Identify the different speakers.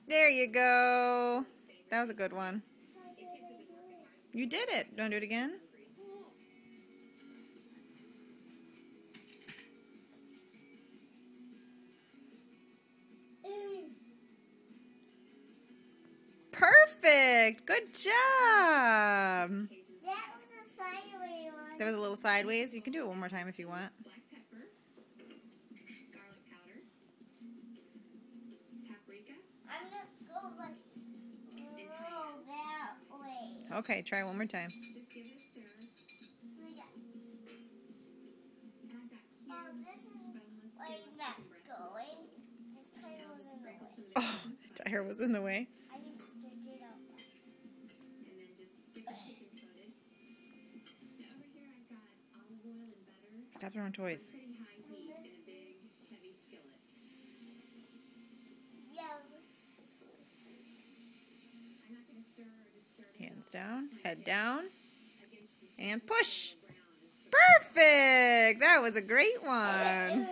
Speaker 1: There you go. That was a good one. You did it. You want to do it again? Perfect. Good job.
Speaker 2: That was a sideways one.
Speaker 1: That was a little sideways. You can do it one more time if you want.
Speaker 3: Black pepper, garlic powder, paprika.
Speaker 2: I'm going to go like roll that way.
Speaker 1: Okay, try one more time.
Speaker 3: Just give it a stir.
Speaker 2: Yeah.
Speaker 3: And I've got
Speaker 2: Oh,
Speaker 3: cubed
Speaker 2: this is
Speaker 3: boneless
Speaker 2: way
Speaker 3: skinless
Speaker 2: back
Speaker 3: chicken breast.
Speaker 2: going. This tire was in the way.
Speaker 1: Oh, the tire was in the way.
Speaker 2: I can stick it out.
Speaker 3: And then just get the chicken coated. Now over here I've got olive oil and butter.
Speaker 1: Stop throwing toys.
Speaker 3: Pretty high heat in a big, heavy skillet.
Speaker 2: Yeah.
Speaker 3: I'm not going to stir or disturb it
Speaker 1: Hands
Speaker 3: at all.
Speaker 1: down, head down,
Speaker 3: Against the
Speaker 1: and push.
Speaker 3: brown is
Speaker 1: Perfect. That was a great one.